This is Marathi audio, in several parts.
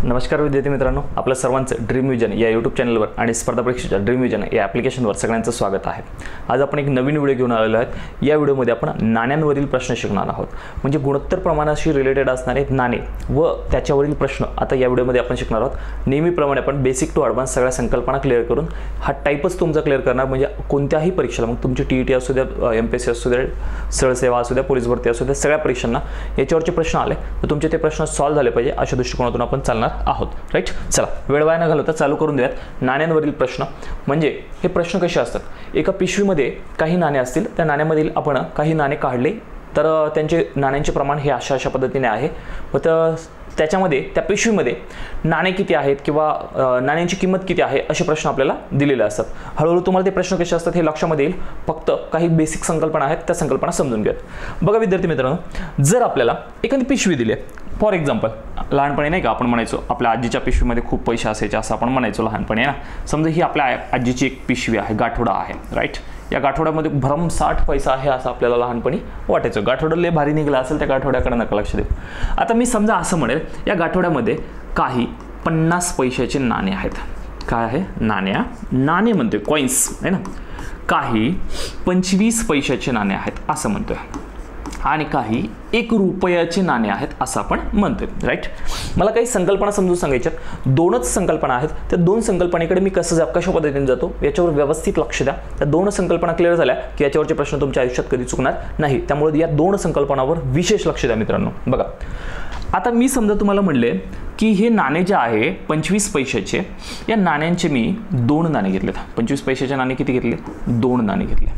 नमस्कार विद्यार्थी मित्रांनो, आपल्या सर्वांचं ड्रीम विजन या यूट्यूब चॅनलवर आणि स्पर्धा परीक्षेच्या ड्रीम विजन या ॲप्लिकेशनवर सगळ्यांचं स्वागत आहे। आज आपण एक नवीन व्हिडिओ घेऊन आलेलो आहोत। या व्हिडिओमध्ये आपण नाण्यांवरील प्रश्न शिकणार आहोत, म्हणजे गुणोत्तर प्रमाणाशी रिलेटेड असणारे नाणे व त्याच्यावरील प्रश्न आता या व्हिडिओमध्ये आपण शिकणार आहोत। नेहमीप्रमाणे आपण बेसिक टू ॲडव्हान्स सगळ्या संकल्पना क्लिअर करून हा टाईपच तुमचा क्लिअर करणार, म्हणजे कोणत्याही परीक्षेला, मग तुमची TET असू द्या, MPSC असू द्या, सरळ सेवा असू द्या, पोलीस भरती असू द्या, सगळ्या परीक्षांना याच्यावरचे प्रश्न आले तर तुमचे ते प्रश्न सॉल्व्ह झाले पाहिजे अशा दृष्टिकोनातून आपण चालणार आहोत। राईट, चला वेळ वाया न घालवता चालू करून देऊयात। नाण्यांवरील प्रश्न म्हणजे हे प्रश्न कसे असतात, एका पिशवीमध्ये काही नाणे असतील, त्या नाण्यामधील आपण काही नाणे काढले तर त्यांचे नाण्यांचे प्रमाण हे अशा पद्धतीने आहे व त्याच्यामध्ये त्या पिशवीमध्ये नाणे किती आहेत किंवा नाण्यांची किंमत किती आहे असे प्रश्न आपल्याला दिलेले असतात। हळूहळू तुम्हाला ते प्रश्न कसे असतात हे लक्षामध्ये येईल, फक्त काही बेसिक संकल्पना आहेत त्या संकल्पना समजून घ्यात। बघा विद्यार्थी मित्रांनो, जर आपल्याला एखादी पिशवी दिली आहे, फॉर एक्झाम्पल लहानपणी नाही का आपण म्हणायचो आपल्या आजीच्या पिशवीमध्ये खूप पैसे असायचे असं आपण म्हणायचो लहानपणी ना। समजा ही आपल्या आजीची एक पिशवी आहे, गाठोडा आहे, राईट। या गाठोड्यामध्ये भरमसाठ पैसा आहे असं आपल्याला लहानपणी वाटायचं। गाठोडा लय भारी निघाला असेल त्या गाठोड्याकडे नका लक्ष देऊ। आता मी समजा असं म्हणेल, या गाठोड्यामध्ये काही 50 पैशाचे नाणे आहेत। काय आहे? नाणे म्हणतोय, कॉइन्स आहे ना। काही 25 पैशाचे नाणे आहेत असं म्हणतोय, आणि काही 1 रुपयाचे नाणे आहेत असं आपण म्हणतोय, राईट। मला काही संकल्पना समजून सांगायच्यात, दोनच संकल्पना आहेत। त्या दोन संकल्पनेकडे मी कशा पद्धतीने जातो याच्यावर व्यवस्थित लक्ष द्या। त्या दोन संकल्पना क्लिअर झाल्या की याच्यावरचे प्रश्न तुमच्या आयुष्यात कधी चुकणार नाही, त्यामुळे या दोन संकल्पनावर विशेष लक्ष द्या मित्रांनो। बघा, आता मी समजा तुम्हाला म्हणले की हे नाणे जे आहे 25 पैशाचे, या नाण्यांचे मी 2 नाणे घेतलेत। 25 पैशाचे नाणे किती घेतले? 2 नाणे घेतले।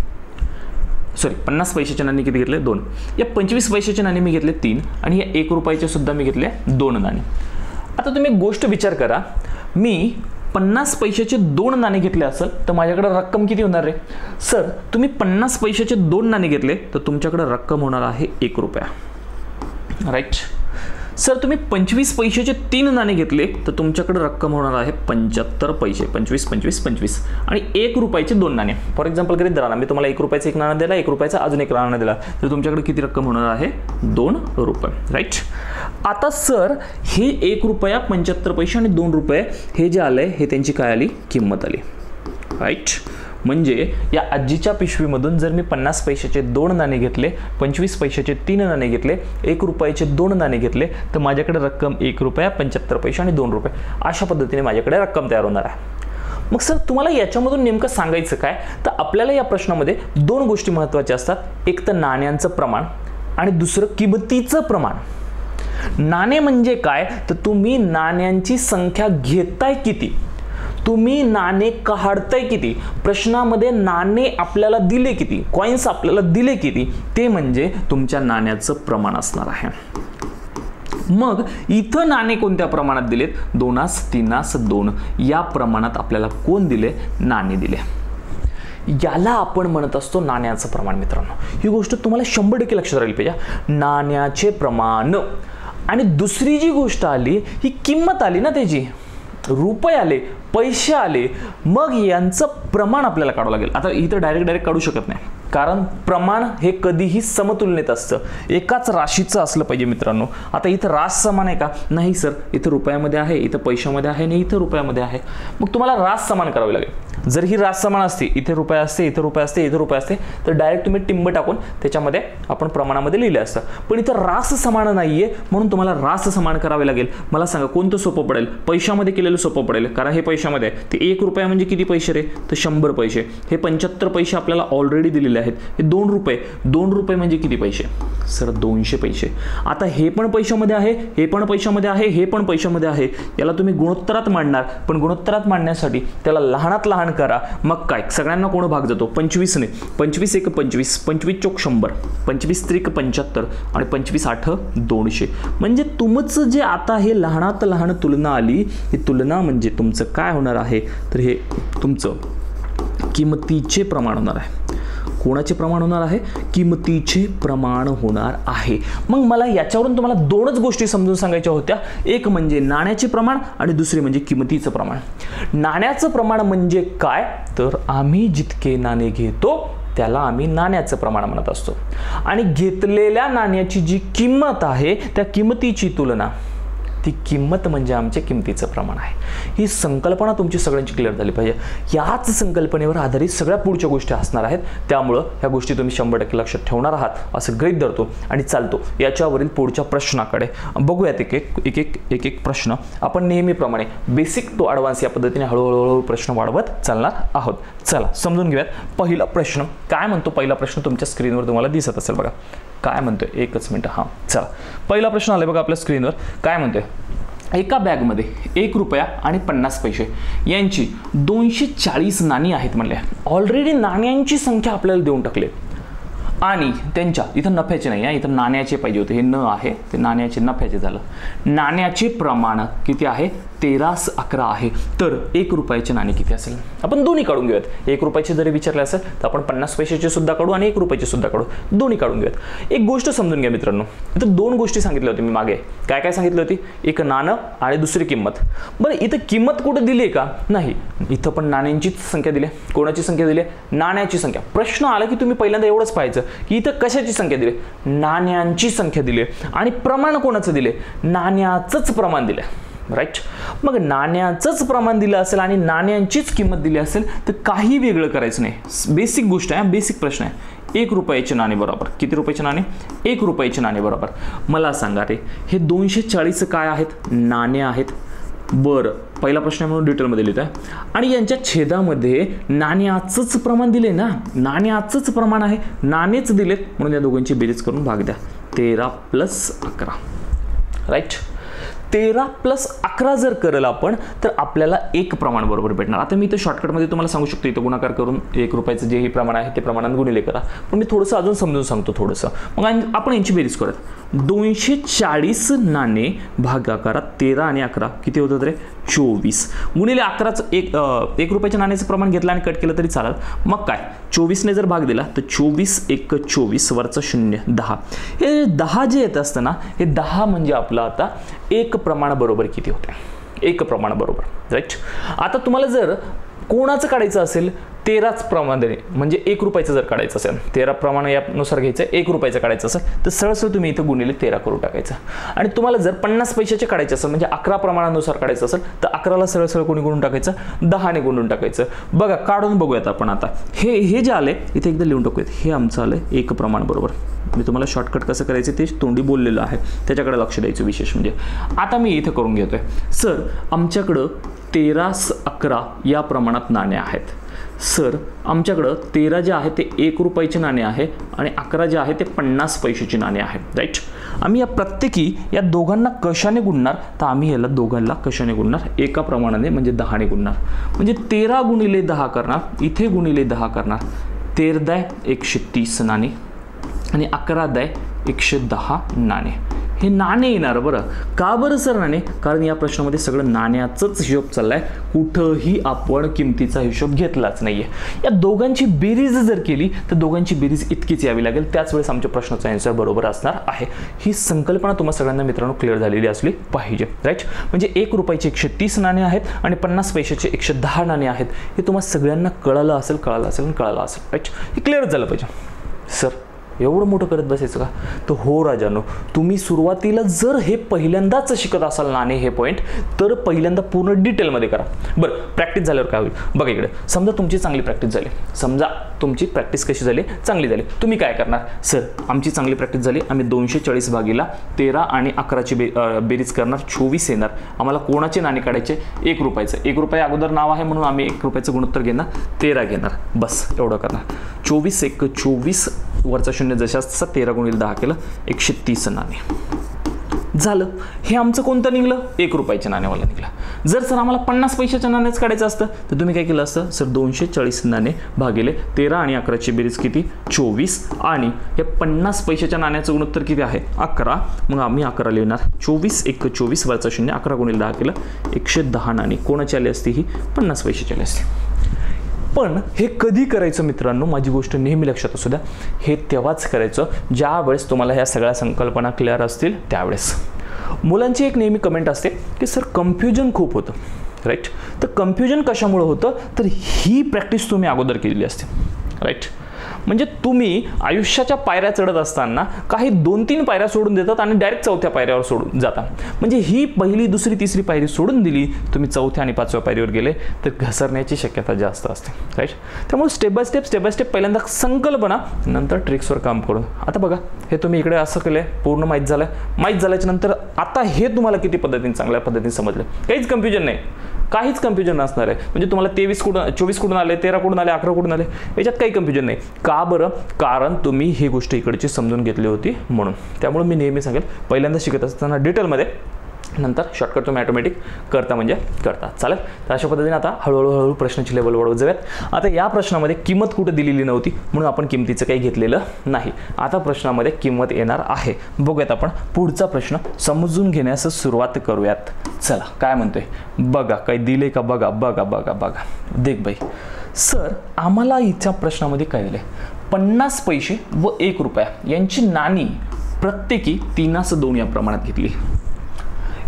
सॉरी, 50 पैशाचे नाणे किती घेतले? 2। या 25 पैशाचे नाणे मी घेतले 3, आणि या 1 रुपयाचे सुद्धा मी घेतले 2 नाणे। आता तुम्ही एक गोष्ट विचार करा, मी 50 पैशाचे 2 नाणे घेतले असेल तर माझ्याकडे रक्कम किती होणार आहे? सर, तुम्ही 50 पैशाचे 2 नाणे घेतले तर तुमच्याकडे रक्कम होणार आहे 1 रुपया, राईट। सर, तुम्ही 25 पैशाचे 3 नाणे घेतले तर तुमच्याकडे रक्कम होणार आहे 75 पैसे। 25, 25, 25 आणि 1 रुपयाचे 2 नाणे। फॉर एक्झाम्पल करीत धरा, मी तुम्हाला 1 रुपयाचा 1 नाणं दिला, 1 रुपयाचा अजून 1 नाणं दिला, तर तुमच्याकडे किती रक्कम होणार आहे? 2 रुपये, राईट। आता सर, हे 1 रुपया 75 पैसे आणि 2 रुपये हे जे आलंय हे त्यांची काय आली? किंमत आली, राईट। म्हणजे या आजीच्या पिशवीमधून जर मी 50 पैशाचे 2 नाणे घेतले, 25 पैशाचे 3 नाणे घेतले, 1 रुपयाचे 2 नाणे घेतले, तर माझ्याकडे रक्कम 1 रुपया 75 पैसे आणि 2 रुपये अशा पद्धतीने माझ्याकडे रक्कम तयार होणार आहे। मग सर, तुम्हाला याच्यामधून नेमकं सांगायचं काय, तर आपल्याला या प्रश्नामध्ये 2 गोष्टी महत्त्वाच्या असतात, एक तर नाण्यांचं प्रमाण आणि दुसरं किंमतीचं प्रमाण। नाणे म्हणजे काय, तर तुम्ही नाण्यांची संख्या घेताय किती, तुम्ही नाणे काढताय किती, प्रश्नामध्ये नाणे आपल्याला दिले किती, कॉइन्स आपल्याला दिले किती, ते म्हणजे तुमच्या नाण्याचं प्रमाण असणार आहे। मग इथं नाणे कोणत्या प्रमाणात दिलेत? 2 3 2 या प्रमाणात आपल्याला कोण दिले? नाणे दिले। याला आपण म्हणत असतो नाण्याचं प्रमाण। मित्रांनो, ही गोष्ट तुम्हाला 100% लक्षात राहिली पाहिजे, नाण्याचे प्रमाण। आणि दुसरी जी गोष्ट आली ही किंमत आली ना, त्याची रुपये आले, पैसे आले, मग यांचं प्रमाण आपल्याला काढावं लागेल। आता इथं डायरेक्ट काढू शकत नाही, कारण प्रमाण हे कधीही समतुलनेत असतं, एकाच राशीचं असलं पाहिजे मित्रांनो। आता इथं रास समान आहे का? नाही सर, इथं रुपयामध्ये आहे, इथं पैशामध्ये आहे आणि इथं रुपयामध्ये आहे, मग तुम्हाला रास समान करावी लागेल। जर ही रास समान असते, इथे रुपये असते, इथे रुपये असते, इथे रुपये असते, तर डायरेक्ट तुम्ही टिंब टाकून त्याच्यामध्ये आपण प्रमाणामध्ये लिहिले असतं। पण इथं रास समान नाहीये, म्हणून तुम्हाला रास समान करावे लागेल। मला सांगा कोणतं सोपं पडेल? पैशामध्ये केलेलं सोपं पडेल, कारण हे पैशामध्ये ते 1 रुपया म्हणजे किती पैसे रे? तर 100 पैसे। हे 75 पैसे आपल्याला ऑलरेडी दिलेले आहेत। हे 2 रुपये म्हणजे किती पैसे? सर, 200 पैसे। आता हे पण पैशामध्ये आहे, हे पण पैशामध्ये आहे, हे पण पैशामध्ये आहे, याला तुम्ही गुणोत्तरात मांडणार, पण गुणोत्तरात मांडण्यासाठी त्याला लहानात लहान करा। मग काय, सगळ्यांना कोण भाग जातो? 25 ने। 25 1 25, 25 चौक 100, 25 त्रिक 75 आणि 25 8 200। म्हणजे तुमचं जे आता हे लहानात लहान तुलना आली, ही तुलना म्हणजे तुमचं काय होणार आहे, तर हे तुमचं किंमतीचे प्रमाण होणार आहे। कोणाचे प्रमाण होणार आहे? किंमतीचे प्रमाण होणार आहे। मग मला याच्यावरून तुम्हाला 2च गोष्टी समजून सांगायच्या होत्या, एक म्हणजे नाण्याचे प्रमाण आणि दुसरे म्हणजे किंमतीचं प्रमाण। नाण्याचं प्रमाण म्हणजे काय, तर आम्ही जितके नाणे घेतो त्याला आम्ही नाण्याचं प्रमाण म्हणत असतो, आणि घेतलेल्या नाण्याची जी किंमत आहे त्या किंमतीची तुलना ती किंमत म्हणजे आमच्या किमतीचं प्रमाण आहे. ही संकल्पना तुमची सगळ्यांची क्लिअर झाली पाहिजे. याच संकल्पनेवर आधारित सगळ्या पुढच्या गोष्टी असणार आहेत. त्यामुळं ह्या गोष्टी तुम्ही 100% लक्षात ठेवणार आहात असं गृहीत धरतो आणि चालतो. याच्यावरील पुढच्या प्रश्नाकडे बघूयात. एक एक प्रश्न आपण नेहमीप्रमाणे बेसिक टू ॲडव्हान्स या पद्धतीने हळूहळू प्रश्न वाढवत चालणार आहोत. चला समजून घेऊयात. पहिला प्रश्न काय म्हणतो? पहिला प्रश्न तुमच्या स्क्रीनवर तुम्हाला दिसत असेल बघा. काय म्हणतोय? एकच मिनिट. हां चला, पहिला प्रश्न आलाय बघा आपल्या स्क्रीनवर. काय म्हणतोय? एका बॅगमध्ये 1 रुपया आणि 50 पैसे यांची 240 नाणी आहेत म्हणले. ऑलरेडी नाण्यांची संख्या आपल्याला देऊन टाकली आणि त्यांच्या इथं नफ्याचे नाही आहे, इथं नाण्याचे पाहिजे होते. हे न आहे ते नाण्याचे नफ्याचे झालं. नाण्याचे प्रमाण किती आहे? 1311 आहे. तर 1 रुपयाचे नाणे किती असेल? आपण दोन्ही काढून घेऊयात. 1 रुपयाचे जरी विचारले असेल तर आपण 50 पैशाचे सुद्धा काढू आणि 1 रुपयाचे सुद्धा काढू. दोन्ही काढून घेऊयात. एक गोष्ट समजून घ्या मित्रांनो, इथं 2 गोष्टी सांगितल्या होत्या मी मागे. काय काय सांगितली होती? एक नाणं आणि दुसरी किंमत. बरं इथं किंमत कुठं दिली आहे का? नाही, इथं पण नाण्यांचीच संख्या दिली. कोणाची संख्या दिली? नाण्याची संख्या. प्रश्न आला की तुम्ही पहिल्यांदा एवढंच पाहायचं की इथं कशाची संख्या दिली? नाण्यांची संख्या दिली आणि प्रमाण कोणाचं दिले? नाण्याचंच प्रमाण दिलं. राईट. मग नाण्याचंच प्रमाण दिलं असेल आणि नाण्यांचीच किंमत दिली असेल तर काही वेगळं करायचं नाही. बेसिक गोष्ट आहे, बेसिक प्रश्न आहे. 1 रुपयाचे नाणे बरोबर किती रुपयाचे नाणे? 1 रुपयाचे नाणे बरोबर. मला सांगा रे, हे 240 काय आहेत? नाणे आहेत. बरं, पहिला प्रश्न म्हणून डिटेलमध्ये लिहित आहे आणि यांच्या छेदामध्ये नाण्याचंच प्रमाण दिले ना, नाण्याचंच प्रमाण आहे, नाणेच दिलेत म्हणून या दोघांची बेरीज करून भाग द्या. 13 + 11. राईट. 13 + 11 जर करेल आपण तर आपल्याला 1 प्रमाण बरोबर भेटणार. आता मी इथं शॉर्टकटमध्ये तुम्हाला सांगू शकतो, इथं गुणाकार करून 1 रुपयाचं जे हे प्रमाण आहे ते प्रमाणात गुणिले करा. पण मी थोडंसं अजून समजून सांगतो थोडंसं. मग आपण यांची बेरीज करूयात. 240 नाणे भागाकारात 13 आणि 11 किती होतं रे? 24 गुणिले 11चं 1 रुपयाच्या नाण्याचं प्रमाण घेतलं आणि कट केलं तरी चालेल. मग काय 24ने जर भाग दिला तर 24 × 1 = 24 वरचं 0 10. हे 10 जे येत असतं ना, हे 10 म्हणजे आपलं आता 1 प्रमाण बरोबर किती होते? 1 प्रमाण बरोबर. राईट. आता तुम्हाला जर कोणाचं काढायचं असेल 13च प्रमाणे म्हणजे 1 रुपयाचं जर काढायचं असेल, 13 प्रमाण यानुसार घ्यायचं, 1 रुपयाचं काढायचं असेल तर सरळ तुम्ही इथं गुणिले 13 करून टाकायचं. आणि तुम्हाला जर 50 पैशाचे काढायचे असेल म्हणजे 11 प्रमाणानुसार काढायचं असेल तर 11ला सरळ कोणी गुणून टाकायचं? 10ने गुणून टाकायचं. बघा काढून बघूयात आपण आता. हे जे आले इथे एकदा लिहून टाकूयात. हे आमचं आलं 1 प्रमाण बरोबर. मी तुम्हाला शॉर्टकट कसं करायचं ते तोंडी बोललेलं आहे, त्याच्याकडे लक्ष द्यायचं विशेष म्हणजे. आता मी इथं करून घेतोय. सर आमच्याकडं 13 11 या प्रमाणात नाणे आहेत. सर आमच्याकडं 13 जे आहे ते 1 रुपयाचे नाणे आहे आणि 11 जे आहे ते 50 पैशाचे नाणे आहे. राईट. आम्ही या प्रत्येकी या दोघांना कशाने गुणणार? तर आम्ही याला दोघांना कशाने गुणणार? एका प्रमाणाने म्हणजे 10ने गुणणार. म्हणजे 13 × 10 करणार, इथे गुणिले 10 करणार. 13 × 130 नाणे आणि 11 × 110 नाणे. हे नाणे येणार. बरं का बरं सर नाणे? कारण या प्रश्नामध्ये सगळं नाण्याचंच हिशोब चाललाय, कुठंही आपण किमतीचा हिशोब घेतलाच नाहीये. या दोघांची बेरीज जर केली तर दोघांची बेरीज इतकीच यावी लागेल, त्याच वेळेस आमच्या प्रश्नाचा आन्सर बरोबर असणार आहे. ही संकल्पना तुम्हा सगळ्यांना मित्रांनो क्लिअर झालेली असली पाहिजे. राईट. म्हणजे 1 रुपयाचे 130 नाणे आहेत आणि 50 पैशाचे 110 नाणे आहेत. हे तुम्हाला सगळ्यांना कळालं असेल. राईट. हे क्लिअर झालं पाहिजे. सर एवढं मोठं करत बसायचं का? तर हो राजानो, तुम्ही सुरुवातीला जर हे पहिल्यांदाच शिकत असाल नाणे हे पॉईंट तर पहिल्यांदा पूर्ण डिटेलमध्ये करा. बरं प्रॅक्टिस झाल्यावर काय होईल बघा इकडे. समजा तुमची चांगली प्रॅक्टिस झाली, समजा तुमची प्रॅक्टिस कशी झाली? चांगली झाली. तुम्ही काय करणार? सर आमची चांगली प्रॅक्टिस झाली, आम्ही 240 भागीला 13 आणि 11ची बेरीज करणार, 24 येणार. आम्हाला कोणाचे नाणे काढायचे? 1 रुपयाचं. 1 रुपया अगोदर नाव आहे म्हणून आम्ही 1 रुपयाचं गुणोत्तर घेणार, 13 घेणार. बस एवढं करणार. 24 × 1 = 24 वरचा 0 जशा 13 × 10 केलं 130 नाणे झालं. हे आमचं कोणतं निघलं? 1 रुपयाच्या नाण्यावाला निघलं. जर सर आम्हाला 50 पैशाच्या नाण्याच काढायचं असतं तर तुम्ही काय केलं असतं? सर 240 नाणे भागिले 13 आणि 11ची बेरीज किती? 24 आणि हे 50 पैशाच्या नाण्याचं गुणोत्तर किती आहे? 11. मग आम्ही 11 लिहिणार. 24 × 1 = 24 वरचा 0 11 × 10 केलं 110 नाणे. कोणाची आली असती? ही 50 पैशाची आली असती. पण हे कधी करायचं मित्रांनो? माझी गोष्ट नेहमी लक्षात असू द्या. हे तेव्हाच करायचं ज्या वेळेस तुम्हाला ह्या सगळ्या संकल्पना क्लिअर असतील त्यावेळेस. मुलांची एक नेहमी कमेंट असते की सर कन्फ्युजन खूप होतं. राईट. तर कन्फ्युजन कशामुळे होतं? तर ही प्रॅक्टिस तुम्ही अगोदर केलेली असते. राईट. म्हणजे तुम्ही आयुष्याच्या पायऱ्या चढत असताना काही 2-3 पायऱ्या सोडून देतात आणि डायरेक्ट 4थ्या पायऱ्यावर सोडून जाता. म्हणजे ही पहिली, दुसरी, तिसरी पायरी सोडून दिली, तुम्ही 4थ्या आणि 5व्या पायरीवर गेले तर घसरण्याची शक्यता जास्त असते. राईट. त्यामुळे स्टेप बाय स्टेप पहिल्यांदा संकल्पना, नंतर ट्रिक्सवर काम करून. आता बघा, हे तुम्ही इकडे असं केलंय, पूर्ण माहीत झाल्याच्या नंतर आता हे तुम्हाला किती पद्धतीने, चांगल्या पद्धतीने समजलं, काहीच कन्फ्युजन नाही, काहीच कन्फ्युजन नसणार आहे. म्हणजे तुम्हाला 24 कुठून आले, 13 कुठून आले, 11 कुठून आले, याच्यात काही कन्फ्युजन नाही. का बरं? कारण तुम्ही ही गोष्ट इकडची समजून घेतली होती म्हणून. त्यामुळे मी नेहमी सांगेल, पहिल्यांदा शिकत असताना डिटेलमध्ये, नंतर शॉर्टकट तुम्ही ऑटोमॅटिक करता म्हणजे करता. चालेल. तर अशा पद्धतीने आता हळूहळू प्रश्नाची लेवल वाढवत जाऊयात. आता या प्रश्नामध्ये किंमत कुठे दिलेली नव्हती म्हणून आपण किमतीचं काही घेतलेलं नाही. आता प्रश्नामध्ये किंमत येणार आहे. बघूयात आपण पुढचा प्रश्न समजून घेण्यास सुरुवात करूयात. चला, काय म्हणतोय बघा, काही दिले का बघा. बघा बघा बघा, देख बाई सर, आम्हाला इथच्या प्रश्नामध्ये काय दिले, 50 पैसे व 1 रुपया यांची नाणी प्रत्येकी 3:2 या प्रमाणात घेतली.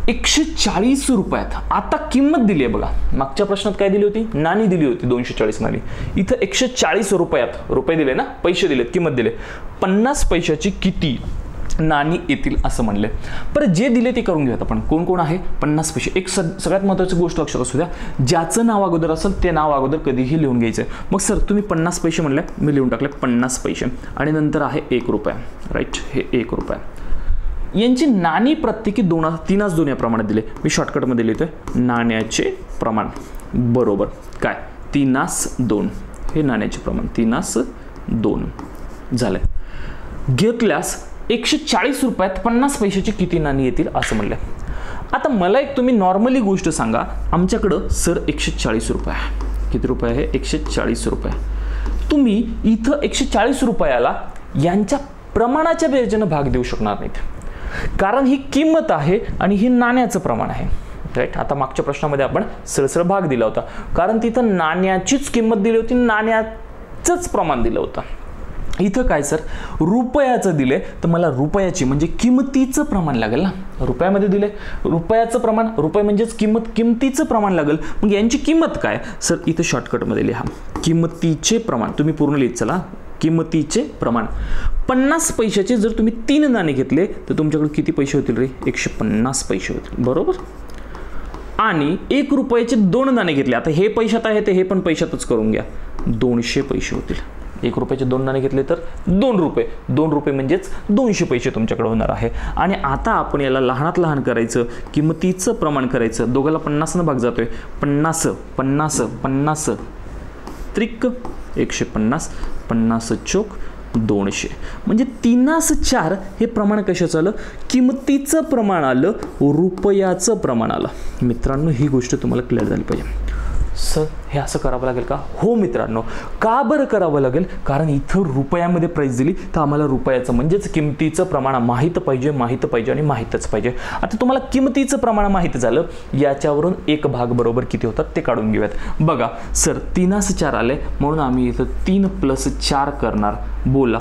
140 रुपयात आता किंमत दिली आहे. बघा, मागच्या प्रश्नात काय दिली होती, नाणी दिली होती, 240 नाणी. इथं 140 रुपयात, रुपये दिले ना, पैसे दिलेत, किंमत दिले, 50 पैशाची किती नाणी येतील असं म्हणले. बरं, जे दिले ते करून घेऊयात आपण. कोण कोण आहे? 50 पैसे. एक सगळ्यात महत्त्वाची गोष्ट लक्षात असू द्या, ज्याचं नाव अगोदर असेल ते नाव अगोदर कधीही लिहून घ्यायचं. मग सर तुम्ही 50 पैसे म्हणले, मी लिहून टाकले 50 पैसे आणि नंतर आहे 1 रुपया. राईट, हे 1 रुपया. यांची नाणी प्रत्येकी 3:2 या प्रमाणात दिले. मी शॉर्टकटमध्ये लिहितोय, नाण्याचे प्रमाण बरोबर काय, 3:2. हे नाण्याचे प्रमाण 3:2 झाले. घेतल्यास 140 रुपयात 50 पैशाची किती नाणी येतील असं म्हणलं. आता मला एक तुम्ही नॉर्मली गोष्ट सांगा, आमच्याकडं सर 140 रुपये, किती रुपये आहे, 140 रुपये. तुम्ही इथं 140 रुपयाला यांच्या प्रमाणाच्या बेरजेनं भाग देऊ शकणार नाहीत, कारण ही किंमत आहे आणि ही नाण्याचं प्रमाण आहे. राईट. आता मागच्या प्रश्नामध्ये आपण सरळ भाग दिला होता, कारण तिथं नाण्याचीच किंमत दिली होती, नाण्याचंच प्रमाण दिलं होतं. इथं काय सर, रुपयाचं दिले तर मला रुपयाची म्हणजे किंमतीचं प्रमाण लागेल ना. रुपयामध्ये दिले रुपयाचं प्रमाण, रुपये म्हणजेच किंमत, किंमतीचं प्रमाण लागेल. मग यांची किंमत काय सर, इथं शॉर्टकटमध्ये लिहा, किंमतीचे प्रमाण. तुम्ही पूर्ण लिहित चला, किंमतीचे प्रमाण. 50 पैशाचे जर तुम्ही 3 नाणे घेतले तर तुमच्याकडे किती पैसे होतील रे, 150 पैसे होतील. बरोबर. आणि 1 रुपयाचे 2 नाणे घेतले, आता हे पैशात आहे ते हे पण पैशातच करून घ्या, 200 पैसे होतील. 1 रुपयाचे 2 नाणे घेतले तर 2 रुपये, 2 रुपये म्हणजेच 200 पैसे तुमच्याकडे होणार आहे. आणि आता आपण याला लहानात लहान करायचं, किंमतीचं प्रमाण करायचं. दोघाला 50 न भाग जातोय, 50 50 50 त्रिक 150, 50 चोक 200. म्हणजे 3:4 हे प्रमाण कशाचं आलं, किंमतीचं प्रमाण आलं, रुपयाचं प्रमाण आलं. मित्रांनो, ही गोष्ट तुम्हाला क्लिअर झाली पाहिजे. सर हे असं करावं लागेल का? हो मित्रांनो. का बरं करावं लागेल? कारण इथं रुपयामध्ये प्राईस दिली तर आम्हाला रुपयाचं म्हणजेच किंमतीचं प्रमाण माहीत पाहिजे आणि माहीतच पाहिजे. आता तुम्हाला किंमतीचं प्रमाण माहीत झालं, याच्यावरून 1 भाग बरोबर किती होतात ते काढून घेऊयात. बघा सर 3:4 आले म्हणून आम्ही इथं 3 + 4 करणार. बोला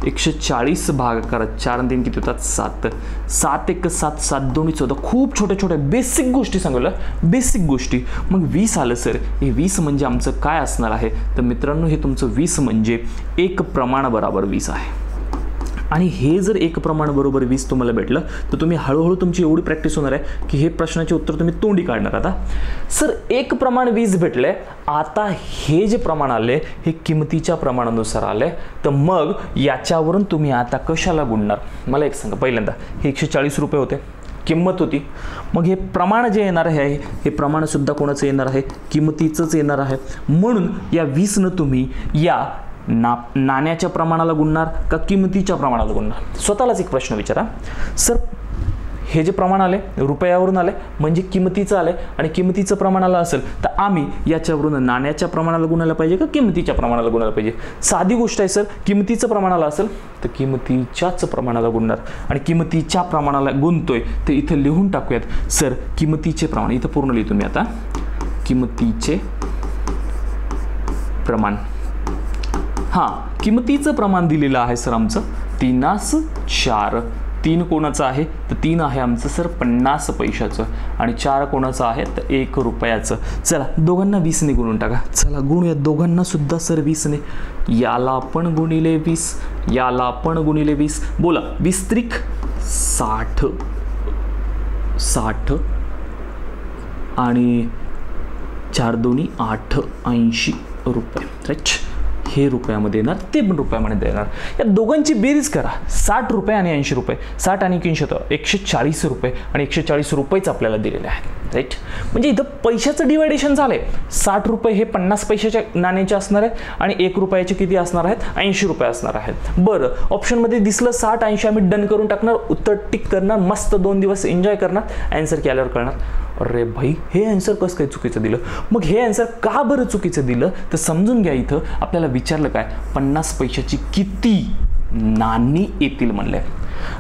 140 भाग करा, 4 आणि 3 किती होतात, 7. 7 × 7 7 2 14. खूप छोट्या बेसिक गोष्टी सांगूया, बेसिक गोष्टी. मग 20 आलं सर, हे 20 म्हणजे आमचं काय असणार आहे तर मित्रांनो, हे तुमचं 20 म्हणजे 1 प्रमाण बरोबर 20 आहे. आणि हे जर 1 प्रमाण बरोबर 20 तुम्हाला भेटलं तर तुम्ही हळूहळू तुमची एवढी प्रॅक्टिस होणार आहे की हे प्रश्नाचे उत्तर तुम्ही तोंडी काढणार. आता सर 1 प्रमाण 20 भेटले, आता हे जे प्रमाण आले हे किंमतीच्या प्रमाणानुसार आले, तर मग याच्यावरून तुम्ही आता कशाला गुणणार मला एक सांगा. पहिल्यांदा हे 140 रुपये होते, किंमत होती. मग हे प्रमाण जे येणार आहे हे प्रमाण सुद्धा कोणाचं येणार आहे, किंमतीचंच येणार आहे. म्हणून या 20 न तुम्ही या नाण्याच्या प्रमाणाला गुणणार का किंमतीच्या प्रमाणाला गुणणार. स्वतःलाच एक प्रश्न विचारा, सर हे जे प्रमाण आले रुपयावरून आले म्हणजे किंमतीचं आले आणि किंमतीचं प्रमाणाला असेल तर आम्ही याच्यावरून नाण्याच्या प्रमाणाला गुणायला पाहिजे का किंमतीच्या प्रमाणाला गुणायला पाहिजे. साधी गोष्ट आहे सर, किंमतीचं प्रमाणाला असेल तर किंमतीच्याच प्रमाणाला गुणणार आणि किंमतीच्या प्रमाणाला गुणतोय ते इथे लिहून टाकूयात. सर किंमतीचे प्रमाण इथं पूर्ण लिहितो मी आता, किंमतीचे प्रमाण. हां, किंमतीचं प्रमाण दिलेलं आहे सर आमचं 3:4. 3 कोणाचं आहे तर 3 आहे आमचं सर 50 पैशाचं आणि 4 कोणाचं आहे तर 1 रुपयाचं. चला दोघांना 20 ने गुणून टाका. चला गुणूया दोघांना सुद्धा सर 20 ने. याला आपण गुणिले 20, याला आपण गुणिले 20. बोला 20 त्रिक 60 आणि 4 दोन्ही 8 80 रुपये. राईट, हे रुपयामध्ये येणार, ते पण रुपयामध्ये येणार. या दोघांची बेरीज करा. 60 रुपये आणि 80 रुपये. 60 आणि 140 रुपये आणि 140 रुपयेच आपल्याला दिलेले आहेत. राईट, म्हणजे इथं पैशाचं डिवायडेशन झालंय. 60 रुपये हे 50 पैशाच्या नाण्याचे असणार आहेत आणि 1 रुपयाचे किती असणार आहेत 80 रुपये असणार आहेत. बरं, ऑप्शनमध्ये दिसलं 60 80, आम्ही डन करून टाकणार, उत्तर टिक करणार, मस्त 2 दिवस एन्जॉय करणार, आन्सर केल्यावर करणार अरे भाई हे आन्सर कसं काय चुकीचं दिलं. मग हे आन्सर का बरं चुकीचं दिलं तर समजून घ्या. इथं आपल्याला विचारलं काय 50 पैशाची किती नाणी येतील म्हणले.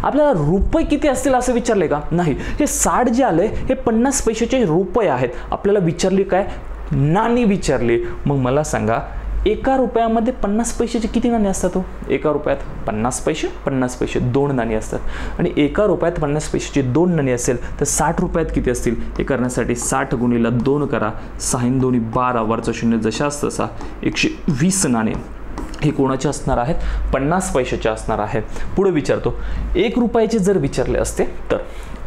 आपल्याला रुपये किती असतील असं विचारले का नाही. हे 60 जे आले हे 50 पैशाचे रुपये आहेत. आपल्याला विचारले काय नाणी विचारली. मग मला सांगा एका रुपयामध्ये 50 पैशाचे किती नाणी असतात. एका रुपयात 50 पैसे 50 पैसे 2 नाणी असतात आणि एका रुपयात 50 पैशाची 2 नाणी असेल तर 60 रुपयात किती असतील हे करण्यासाठी 60 गुणिले 2 करा. 6 दोन्ही 12 वरचा शून्य जशाच तसा 120 नाणे हे कोणाचे असणार आहेत 50 पैशाचे असणार आहेत. पुढे विचारतो 1 रुपयाचे जर विचारले असते तर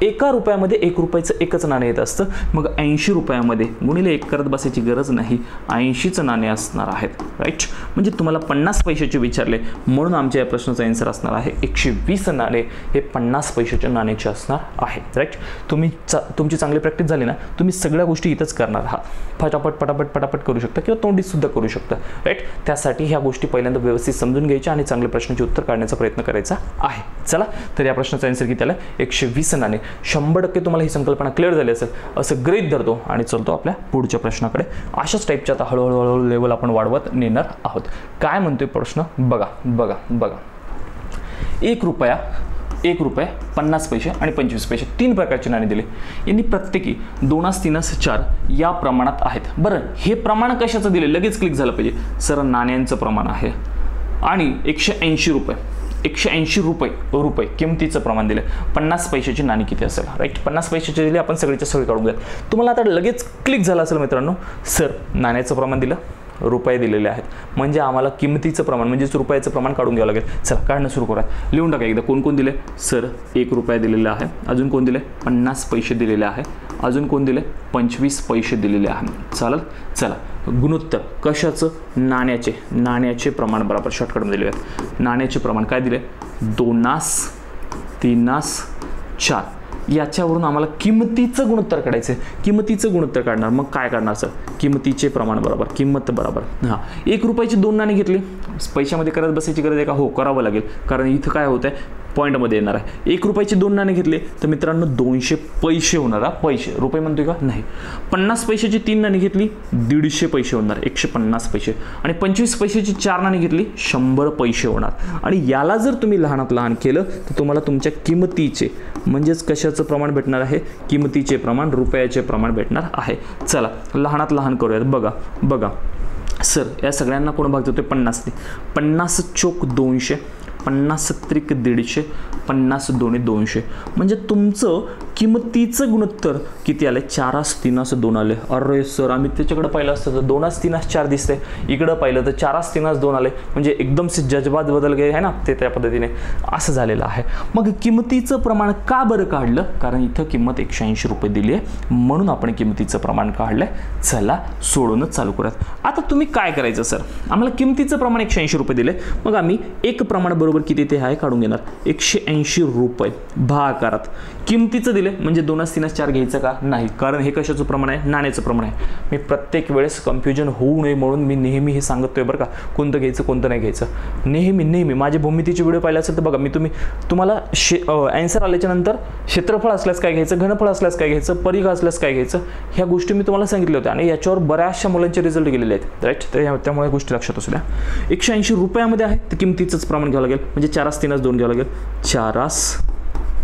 एका रुपयामध्ये 1 रुपयाचं एकच नाणे येत असतं. मग 80 रुपयामध्ये गुणिले 1 करत बसायची गरज नाही, 80चं नाणे असणार आहेत. राईट, म्हणजे तुम्हाला 50 पैशाचे विचारले म्हणून आमच्या या प्रश्नाचा आन्सर असणार आहे 120 नाणे हे 50 पैशाच्या नाण्याचे असणार आहे. राईट, तुमची चांगली प्रॅक्टिस झाली ना तुम्ही सगळ्या गोष्टी इथंच करणार आहात. पटापट करू शकता किंवा तोंडीत सुद्धा करू शकता. राईट, त्यासाठी ह्या गोष्टी पहिल्यांदा व्यवस्थित समजून घ्यायच्या आणि चांगल्या प्रश्नाचे उत्तर काढण्याचा प्रयत्न करायचा आहे. चला तर या प्रश्नाचा आन्सर किती आला 120 नाणे. 100% तुम्हाला ही संकल्पना क्लिअर झाली असेल असं गृहीत धरतो आणि चलतो आपल्या पुढच्या प्रश्नाकडे. अशाच टाईपच्या आता हळूहळू लेवल आपण वाढवत नेणार आहोत. काय म्हणतोय प्रश्न बघा. 1 रुपया 50 पैसे आणि 25 पैसे 3 प्रकारचे नाणे दिले. यांनी प्रत्येकी 2 3 4 या प्रमाणात आहेत. बरं, हे प्रमाण कशाचं दिले लगेच क्लिक झालं पाहिजे. सर नाण्यांचं प्रमाण आहे आणि 180 रुपये किमतीचं प्रमाण दिलं. 50 पैशाची नाणी किती असेल. राईट, 50 पैशाचे दिले आपण सगळीच्या सगळी काढून घ्या. तुम्हाला आता लगेच क्लिक झालं असेल मित्रांनो. सर नाण्याचं प्रमाण दिलं, रुपये दिलेले आहेत म्हणजे आम्हाला किमतीचं प्रमाण म्हणजेच रुपयाचं प्रमाण काढून घ्यावं लागेल. चला काढणं सुरू करा. लिहून टाका एकदा कोण कोण दिले. सर 1 रुपया दिलेला आहे. अजून कोण दिले 50 पैसे दिलेले आहे. अजून कोण दिले 25 पैसे दिलेले आहे. चालेल, चला गुणोत्तर कशाचं नाण्याचे प्रमाण बरोबर शॉर्टकटमध्ये दिले आहेत. नाण्याचे प्रमाण काय दिले 2 3 4. याच्यावरून आम्हाला किंमतीचं गुणोत्तर काढायचं आहे. किंमतीचं गुणोत्तर काढणार मग काय काढणार सर किंमतीचे प्रमाण बरोबर किंमत बरोबर. हां 1 रुपयाची 2 नाणी घेतली. पैशामध्ये करत बसायची गरज आहे का हो करावं लागेल कारण इथं काय होतं आहे पॉईंटमध्ये येणार आहे. 1 रुपयाची 2 नाणे घेतले तर मित्रांनो 200 पैसे होणार. पैसे रुपये म्हणतोय का नाही. 50 पैशाची 3 नाणी घेतली 150 पैसे होणार 150 पैसे आणि 25 पैशाची 4 नाणी घेतली 100 पैसे होणार. आणि याला जर तुम्ही लहानात लहान केलं तर तुम्हाला तुमच्या किंमतीचे म्हणजेच कशाचं प्रमाण भेटणार आहे किंमतीचे प्रमाण रुपयाचे प्रमाण भेटणार आहे. चला लहानात लहान करूयात. बघा सर या सगळ्यांना कोण भाग देतोय 50 ने. 50 चोक 200 50 त्रिक 150 50 दोन्ही 200 म्हणजे तुमचं किंमतीचं गुणोत्तर किती आले 4 3 2 आले. अरे सर आम्ही त्याच्याकडे पाहिलं असतं तर 2 3 4 दिसते. इकडं पाहिलं तर 4 3 2 आले म्हणजे एकदम से जज्बात बदल गए आहे ना ते त्या पद्धतीने असं झालेलं आहे. मग किंमतीचं प्रमाण का बरं काढलं कारण इथं किंमत 180 रुपये दिली आहे म्हणून आपण किंमतीचं प्रमाण काढलंय. चला सोडूनच चालू करूयात. आता तुम्ही काय करायचं सर आम्हाला किंमतीचं प्रमाण 180 रुपये दिले मग आम्ही एक प्रमाण बरोबर किती ते आहे काढून घेणार 180 रुपये भागाकारात किंमतीचं दिले म्हणजे 2 3 4 घ्यायचं का नाही कारण हे कशाचं प्रमाण आहे नाण्याचं प्रमाण आहे. मी प्रत्येक वेळेस कन्फ्युजन होऊ नये म्हणून मी नेहमी हे सांगतोय बरं का कोणतं घ्यायचं कोणतं नाही घ्यायचं. नेहमी माझे भूमितीचे व्हिडिओ पाहिले असेल तर बघा मी तुम्हाला आन्सर आल्याच्या नंतर क्षेत्रफळ असल्यास काय घ्यायचं घनफळ असल्यास काय घ्यायचं परिघ असल्यास काय घ्यायचं ह्या गोष्टी मी तुम्हाला सांगितल्या होत्या आणि याच्यावर बऱ्याचशा मुलांचे रिझल्ट गेलेले आहेत. राईट तर त्यामुळे गोष्टी लक्षात असू द्या. 180 रुपयामध्ये आहे तर किंमतीचंच प्रमाण घ्यावं लागेल म्हणजे 4 3 2 घ्यावं लागेल 4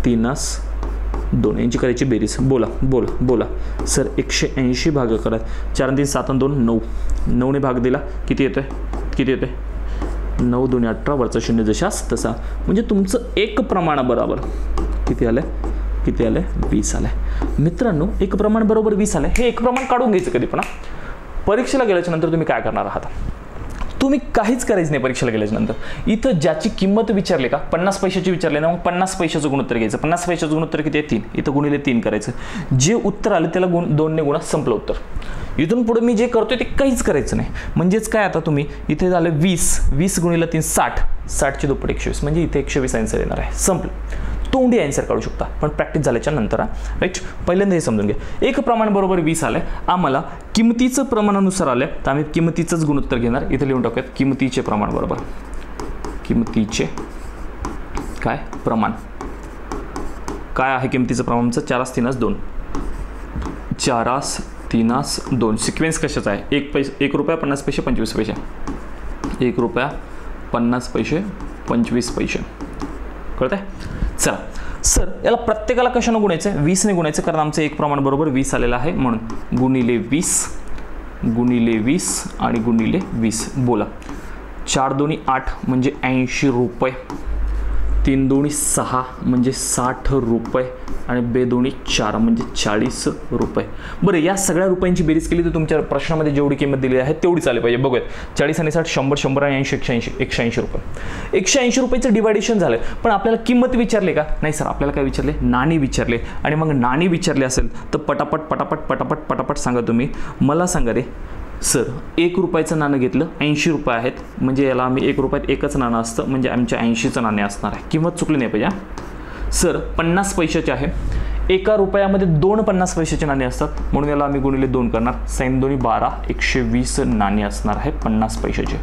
3 2 यांची करायची बेरीज. बोला सर 180 भाग करा 4 3 7 2 9 9 ने भाग दिला किती येतोय 9 2 18 वरचा शून्य जशास तसा म्हणजे तुमचं एक प्रमाण बरोबर किती आलं, किती आलं, 20 आलं. मित्रांनो एक प्रमाण बरोबर 20 आलं. हे एक प्रमाण काढून घ्यायचं कधी पण. परीक्षेला गेल्याच्या नंतर तुम्ही काय करणार आहात, तुम्ही काहीच करायचं नाही. परीक्षेला गेल्याच्या नंतर इथं ज्याची किंमत विचारली का, 50 पैशाची विचारले ना, मग 50 पैशाचं गुणोत्तर घ्यायचं. 50 पैशाचं गुणोत्तर किती आहे, 3. इथं गुणिले 3 करायचं. जे उत्तर आलं त्याला 2 ने गुणा, संपलं उत्तर. इथून पुढे मी जे करतोय ते काहीच करायचं नाही. म्हणजेच काय, आता तुम्ही इथे झालं 20 गुणिले 3 60, 60ची दुप्पट 120, म्हणजे इथे 120 आन्सर येणार आहे. संपलं. तोंडी आन्सर काढू शकता, पण प्रॅक्टिस झाल्याच्या नंतर. राईट, पहिल्यांदा हे समजून घ्या. एक प्रमाण बरोबर 20 आलंय. आम्हाला किमतीचं प्रमाणानुसार आलंय, तर आम्ही किमतीचंच गुणोत्तर घेणार. इथे लिहून टाकूयात, किमतीचे प्रमाण बरोबर किमतीचे काय प्रमाण. काय आहे किमतीचं प्रमाणचं, 4 3 2, 4 3 2. सिक्वेन्स कशाचा आहे, 1 रुपया 50 पैसे 25 पैसे, 1 रुपया 50 पैसे 25 पैसे. कळतंय. चला सर, याला प्रत्येकाला कशानं गुणायचं आहे, 20 ने गुणायचं, कारण आमचं एक प्रमाण बरोबर 20 आलेलं आहे. म्हणून गुणिले 20 आणि गुणिले 20. बोला, 4 2 8 म्हणजे 80 रुपये, 3 2 6 म्हणजे 60 रुपये आणि 2 2 4 म्हणजे 40 रुपये. बरं, या सगळ्या रुपयांची बेरीज केली तर तुमच्या प्रश्नामध्ये जेवढी किंमत दिली आहे तेवढीच आली पाहिजे. बघूयात, 40 आणि 60 100, 100 आणि 80 180 रुपये. 180 रुपयाचं डिवायडेशन झालं, पण आपल्याला किंमत विचारले का, नाही सर, आपल्याला काय विचारले, नाणी विचारले. आणि मग नाणी विचारले असेल तर पटापट सांगा तुम्ही. मला सांगा रे सर, 1 रुपयाचं नाणं घेतलं, 80 रुपये आहेत, म्हणजे याला आम्ही 1 रुपयात एकच नाणं असतं, म्हणजे आमच्या 80चं नाणे असणार आहे. किंमत चुकली नाही पाहिजे. सर 50 पैशाचे आहे, 1 रुपयामध्ये 2 50 पैशाचे नाणे असतात, म्हणून याला आम्ही गुणिले 2 करणार. 6 2 12 120 नाणे असणार आहे 50 पैशाचे.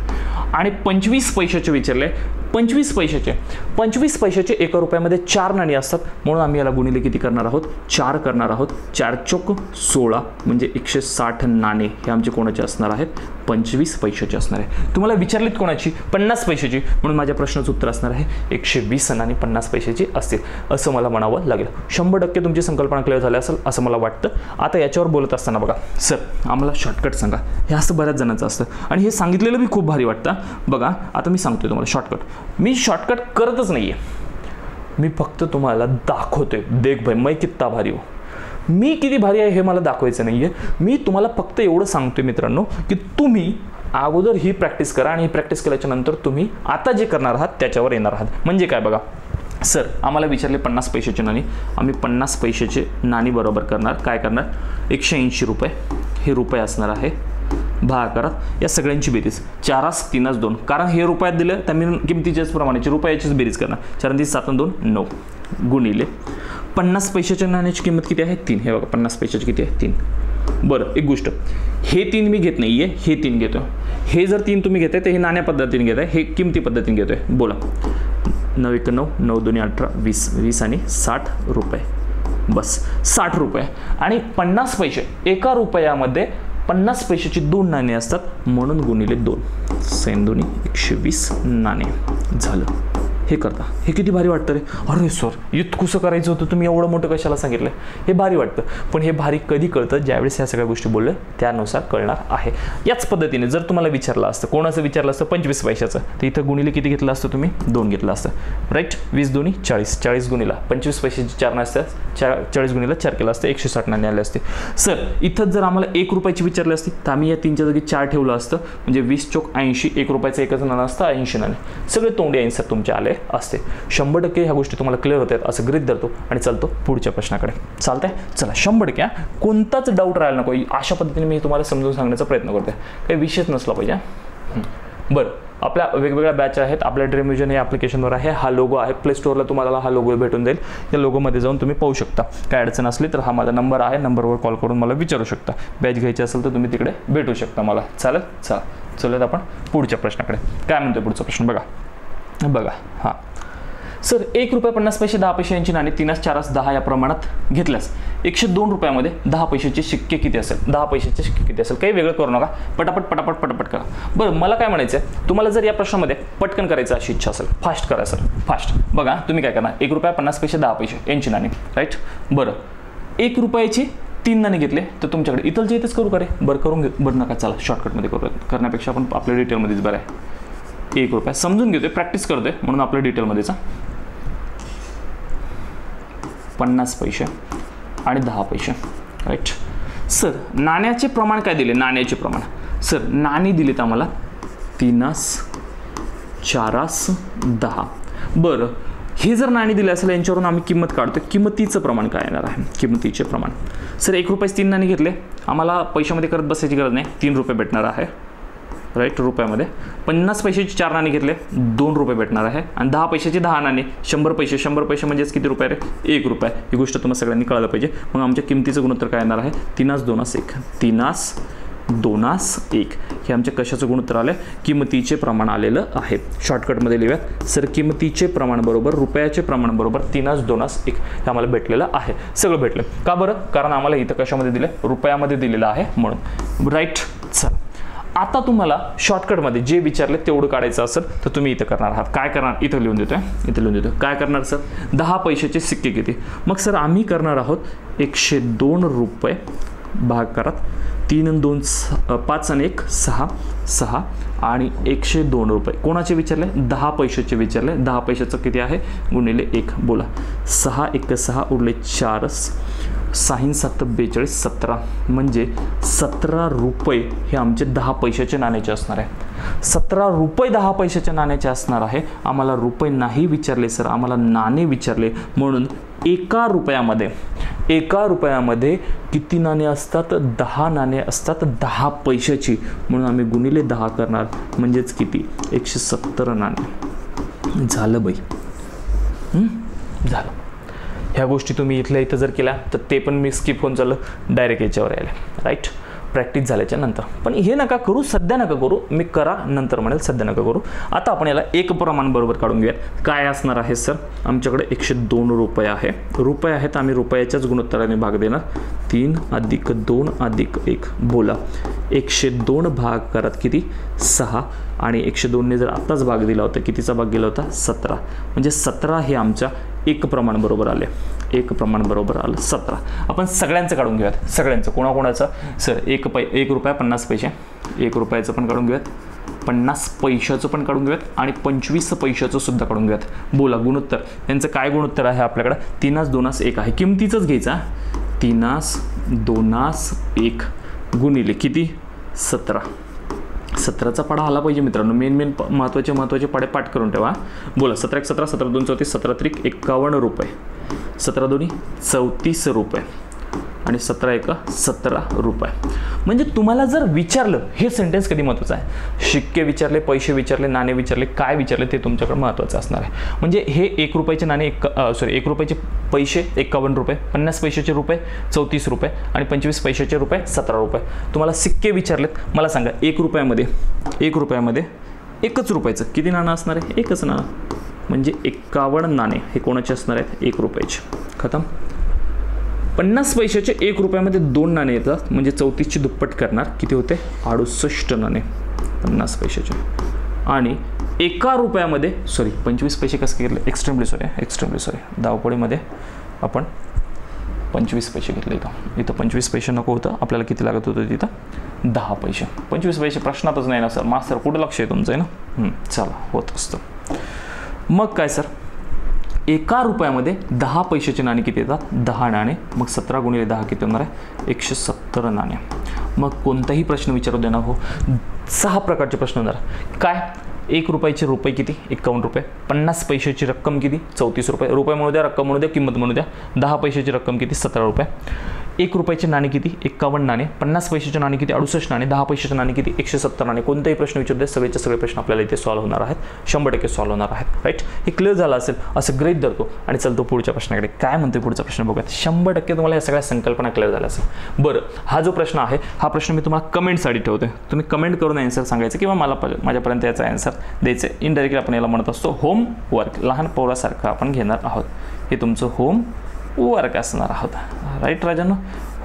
आणि 25 पैशाचे विचारले, 25 पैशाचे 1 रुपयामध्ये 4 नाणी असतात, म्हणून आम्ही याला गुणिले किती करणार आहोत, 4 करणार आहोत. 4 चोक 16 म्हणजे 160 नाणे हे आमचे कोणाचे असणार आहेत, 25 पैशाचे असणार आहे. तुम्हाला विचारलीत कोणाची, 50 पैशाची, म्हणून माझ्या प्रश्नाचं उत्तर असणार आहे 120 नाणी 50 पैशाची असतील, असं मला म्हणावं लागेल. 100% तुमची संकल्पना क्लिअर झाली असेल असं मला वाटतं. आता याच्यावर बोलत असताना बघा, सर आम्हाला शॉर्टकट सांगा, हे असं बऱ्याच जणांचं असतं आणि हे सांगितलेलं बी खूप भारी वाटतं. बघा, आता मी सांगतोय तुम्हाला शॉर्टकट. मी शॉर्टकट करतच नाहीये, मी फक्त तुम्हाला दाखवतोय. देख भाई मैं कितना भारी हो, मी किती भारी आहे हे मला दाखवायचं नाहीये. मी तुम्हाला फक्त एवढं सांगतोय मित्रांनो, की तुम्ही अगोदर ही प्रॅक्टिस करा आणि ही प्रॅक्टिस केल्याच्या नंतर तुम्ही आता जे करणार आहात त्याच्यावर येणार आहात. म्हणजे काय बघा, सर आम्हाला विचारले 50 पैशाची नाणी, आम्ही 50 पैशाचे नाणी बरोबर करणार. काय करणार, 180 रुपये हे रुपये असणार आहे, भागाकारात या सगळ्यांची बेरीज. 4 3 2, कारण हे रुपयात दिलं तर मी किमतीच्याच प्रमाणाची रुपयाचीच बेरीज करणार. 4 3 7 2 9 गुणिले 50 पैशाच्या नाण्याची किंमत किती आहे, 3. हे बघा 50 पैशाची किती आहे, 3. बरं, एक गोष्ट, हे 3 मी घेत नाहीये, हे 3 घेतो. हे जर 3 तुम्ही घेताय तर हे नाण्या पद्धतीने घेताय, हे किमती पद्धतीने घेतोय. बोला, 9 1 9 9 2 18 20 20 आणि 60 रुपये. बस 60 रुपये. आणि 50 पैसे, 1 रुपयामध्ये 50 पैशाची 2 नाणी असतात, म्हणून गुणिले 2. 6 2 120 नाणे झालं. हे करता, हे किती भारी वाटतं रे. अरे सर, इतकुसं करायचं होतं, तुम्ही एवढं मोठं कशाला सांगितलं. हे भारी वाटतं, पण हे भारी कधी कळतं, ज्यावेळेस ह्या सगळ्या गोष्टी बोलले त्यानुसार कळणार आहे. याच पद्धतीने जर तुम्हाला विचारलं असतं, कोणाचं विचारलं असतं 25 पैशाचं, तर इथं गुणिले किती घेतलं असतं तुम्ही, 2 घेतलं असतं. राईट, 20 2 40, 40 गुणिला 25 पैशाची 4 नसतात, 40 गुणिला 4 केलं असतं, 160 नाणे आले असते. सर इथं जर आम्हाला 1 रुपयाची विचारली असती तर आम्ही या 3च्या जागी 4 ठेवलं असतं, म्हणजे 20 चोक 80, 1 रुपयाचं एकच नाणं असतं, 80 नाणे. सगळे तोंडी आन्सर तुमचे आले असते. 100% ह्या गोष्टी तुम्हाला क्लिअर होतात असं गृहीत धरतो आणि चालतो पुढच्या प्रश्नाकडे. चालतंय, चला 100% कोणताच डाऊट राहायला नको, अशा पद्धतीने मी तुम्हाला समजून सांगण्याचा प्रयत्न करते. काही विषयच नसला पाहिजे. बरं, आपल्या वेगवेगळ्या बॅच आहेत. आपल्या ड्रीम विजन या ॲप्लिकेशनवर आहे. हा लोगो आहे, प्ले स्टोअरला तुम्हाला हा लोगो भेटून जाईल. या लोगोमध्ये जाऊन तुम्ही पाहू शकता. काय अडचण असली तर हा माझा नंबर आहे, नंबरवर कॉल करून मला विचारू शकता. बॅच घ्यायची असेल तर तुम्ही तिकडे भेटू शकता मला. चालेल, चला आपण पुढच्या प्रश्नाकडे. काय म्हणतोय पुढचा प्रश्न बघा. हां सर, 1 रुपया 50 पैसे 10 पैसे यांची नाणी 3 4 10 या प्रमाणात घेतल्यास 102 रुपयामध्ये 10 पैशाचे शिक्के किती असेल, 10 पैशाचे शिक्के किती असेल. काही वेगळं करू नका, पटापट करा. बरं, मला काय म्हणायचं आहे, तुम्हाला जर या प्रश्नामध्ये पटकन करायचं अशी इच्छा असेल, फास्ट करा सर, फास्ट. बघा तुम्ही काय करणार, 1 रुपया 50 पैसे 10 पैसे यांची नाणी. राईट, बरं 1 रुपयाची 3 नाणे घेतले तर तुमच्याकडे इथलचे इथेच करू का रे. बरं करून बरं नका, चला शॉर्टकटमध्ये करू. करण्यापेक्षा आपण आपल्या डिटेलमध्येच बरं आहे. 1 रुपया समजून घेतोय, प्रॅक्टिस करतोय म्हणून आपल्या डिटेलमध्येचा 50 पैसे आणि 10 पैसे. राईट सर, नाण्याचे प्रमाण काय दिले? नाण्याचे प्रमाण सर, नाणी दिलेत आम्हाला 3, 4, 10. बरं, हे जर नाणी दिले असेल यांच्यावरून आम्ही किंमत काढतो. किंमतीचं प्रमाण काय येणार आहे? किंमतीचे प्रमाण सर, 1 रुपयाचे 3 नाणी घेतले, आम्हाला पैशामध्ये करत बसायची गरज नाही, 3 रुपये भेटणार आहे. राईट, रुपयामध्ये 50 पैशाची 4 नाणी घेतले, 2 रुपये भेटणार आहे. आणि 10 पैशाची 10 नाणी, 100 पैसे म्हणजेच किती रुपये रे? 1 रुपया. ही गोष्ट तुम्हाला सगळ्यांनी कळायला पाहिजे. मग आमच्या किमतीचं गुणोत्तर काय येणार आहे? 3, 2, 1. 3, 2, 1 हे आमच्या कशाचं गुणोत्तर आलं? किंमतीचे प्रमाण आलेलं आहे. शॉर्टकटमध्ये लिहूयात सर, किंमतीचे प्रमाण बरोबर रुपयाचे प्रमाण बरोबर 3, 2, 1 हे आम्हाला भेटलेलं आहे. सगळं भेटलं का बरं? कारण आम्हाला इथं कशामध्ये दिलं? रुपयामध्ये दिलेलं आहे म्हणून. राईट, चल आता तुम्हाला शॉर्टकटमध्ये जे विचारले तेवढं काढायचं असेल तर तुम्ही इथं करणार आहात. काय करणार? इथं लिहून देतोय. काय करणार सर? 10 पैशाचे सिक्के किती? मग सर आम्ही करणार आहोत 102 रुपये भागाकारात 3 आणि 2 5 आणि 1 6 6 आणि 102 रुपये. कोणाचे विचारले? 10 पैशाचे विचारले. 10 पैशाचं किती आहे? गुणिले 1. बोला, 6 1 6 उरले 4, 6 7 42 17 म्हणजे 17 रुपये हे आमचे 10 पैशाचे नाण्याचे असणार आहे. 17 रुपये 10 पैशाच्या नाण्याचे असणार आहे. आम्हाला रुपये नाही विचारले सर, आम्हाला नाणे विचारले. म्हणून एका रुपयामध्ये किती नाणे असतात? 10 नाणे असतात 10 पैशाची. म्हणून आम्ही गुणिले 10 करणार, म्हणजेच किती? 170 नाणे. झालं बाई, झालं. ह्या गोष्टी तुम्ही इथल्या इथं जर केल्या तर ते पण मी स्किप होऊन चाललं, डायरेक्ट याच्यावर यायला. राईट, प्रॅक्टिस झाल्याच्या नंतर. पण हे नका करू, सध्या नका करू. मी करा नंतर म्हणेल, सध्या नका करू. आता आपण याला एक प्रमाण बरोबर काढून घेऊयात. काय असणार आहे सर? आमच्याकडे 102 रुपये आहे. रुपये आहेत, आम्ही रुपयाच्याच गुणोत्तराने भाग देणार. 3 + 2 + 1. बोला, 102 भाग करत किती? 6 आणि 102ने जर आत्ताच भाग दिला होता, कितीचा भाग गेला होता? 17. म्हणजे 17 हे आमच्या एक प्रमाण बरोबर आले. एक प्रमाण बरोबर आलं 17. आपण सगळ्यांचं काढून घेऊयात. सगळ्यांचं कोणाकोणाचं सर? 1 रुपया 50 पैसे. 1 रुपयाचं पण काढून घेऊयात, 50 पैशाचं पण काढून घेऊयात आणि 25 पैशाचं सुद्धा काढून घेऊयात. बोला, गुणोत्तर यांचं काय गुणोत्तर आहे आपल्याकडे? 3, 2, 1 आहे. किमतीचंच घ्यायचा. 3, 2, 1 गुणिले किती? 17. 17चा पाढा आला पाहिजे मित्रांनो. मेन महत्त्वाचे पाढे पाठ करून ठेवा. बोला, 17 1 17, 17 2 34, 17 3 51 रुपये, 17 2 34 रुपये आणि 17 1 17 रुपये. म्हणजे तुम्हाला जर विचारलं, हे सेंटेन्स कधी महत्त्वाचं आहे? शिक्के विचारले, पैसे विचारले, नाणे विचारले, काय विचारले ते तुमच्याकडे महत्त्वाचं असणार आहे. म्हणजे हे 1 रुपयाचे नाणे 1 रुपयाचे पैसे 51 रुपये, 50 पैशाचे रुपये 34 रुपये आणि 25 पैशाचे रुपये 17 रुपये. तुम्हाला सिक्के विचारलेत. मला सांगा, 1 रुपयामध्ये 1 रुपयाचं किती नाणं असणार आहे? एकच नाणं, म्हणजे 51 नाणे हे कोणाचे असणार आहेत? 1 रुपयाचे. खतम. 50 पैशाचे 1 रुपयामध्ये 2 नाणे येतात, म्हणजे 34ची दुप्पट करणार. किती होते? 68 नाणे 50 पैशाचे. आणि 1 रुपयामध्ये 25 पैसे कसं घेतले? एक्स्ट्रीमली सॉरी धावपळीमध्ये आपण 25 पैसे घेतले. इथं 25 पैसे नको होतं आपल्याला. किती लागत होतं तिथं? 10 पैसे. 25 पैसे प्रश्नातच नाही ना सर. मास्तर कुठं लक्ष आहे तुमचं? आहे ना? चला, होत असतं. मग काय सर? 1 रुपयामध्ये 10 पैशाचे नाणे किती येतात? 10 नाणे. मग 17 गुणिले 10 किती होणार आहे? 170 नाणे. मग कोणताही प्रश्न विचारू देणार हो, 6 प्रकारचे प्रश्न होणार. काय? 1 रुपयाचे रुपये किती? 51 रुपये. 50 पैशाची रक्कम किती? 34 रुपये. रुपये म्हणू द्या, रक्कम म्हणू द्या, किंमत म्हणू द्या. 10 पैशाची रक्कम किती? 17 रुपये. 1 रुपयाचे नाणे किती? 51 नाणे. 50 पैशाचे नाणे किती? 68 नाणे. 10 पैशाचे नाणे किती? 170 नाणे. कोणताही प्रश्न विचारू दे, सगळेचे सगळे प्रश्न आपल्याला इथे सॉल्व्ह होणार आहेत. 100% सॉल्व्ह होणार आहेत. राईट, हे क्लिअर झालं असेल असं गृहीत धरतो आणि चलतो पुढच्या प्रश्नाकडे. काय म्हणतोय पुढचा प्रश्न बघूयात. 100% तुम्हाला या सगळ्या संकल्पना क्लिअर झाल्या असेल. बरं, हा जो प्रश्न आहे हा प्रश्न मी तुम्हाला कमेंटसाठी ठेवतोय. तुम्ही कमेंट करून आन्सर सांगायचं किंवा मला माझ्यापर्यंत याचा आन्सर द्यायचं. इनडायरेक्टली आपण याला म्हणत असतो होमवर्क. लहान पोरासारखं आपण घेणार आहोत. हे तुमचं होमवर्क असणार आहोत. राईट राजांनो,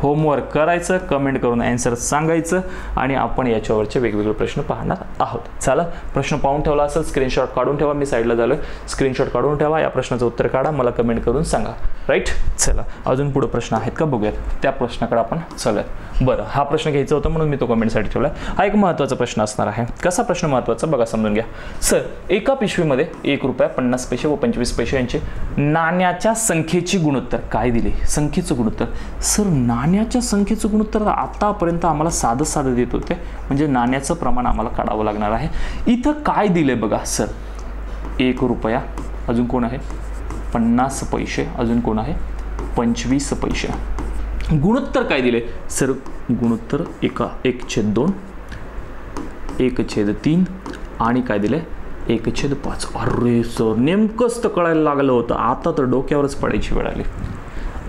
होमवर्क करायचं, कमेंट करून आन्सर सांगायचं आणि आपण याच्यावरचे वेगवेगळे प्रश्न पाहणार आहोत. चला, प्रश्न पाहून ठेवला असेल, स्क्रीनशॉट काढून ठेवा. मी साईडला झालो आहे, स्क्रीनशॉट काढून ठेवा. या प्रश्नाचं उत्तर काढा, मला कमेंट करून सांगा. राईट. चला, अजून पुढे प्रश्न आहेत का बघूयात. त्या प्रश्नाकडे आपण चालूयात. बरं, हा प्रश्न घ्यायचा होता म्हणून मी तो कमेंटसाठी ठेवला. हा एक महत्त्वाचा प्रश्न असणार आहे. कसा प्रश्न महत्त्वाचा बघा, समजून घ्या. सर, एका पिशवीमध्ये 1 रुपया 50 पैसे व 25 पैसे यांचे नाण्याच्या संख्येची गुणोत्तर काय दिले? संख्येचं गुणोत्तर. सर, नाण्याच्या संख्येचं गुणोत्तर आतापर्यंत आम्हाला साधं देत होते, म्हणजे नाण्याचं प्रमाण आम्हाला काढावं लागणार आहे. इथं काय दिले बघा सर, 1 रुपया, अजून कोण आहे 50 पैसे, अजून कोण आहे 25 पैसे. गुणोत्तर काय दिले सर? गुणोत्तर 1/2, 1/3 आणि काय दिले 1/5. अरे सर, नेमकंच तर कळायला लागलं होतं. आता तर डोक्यावरच पडायची वेळ आली.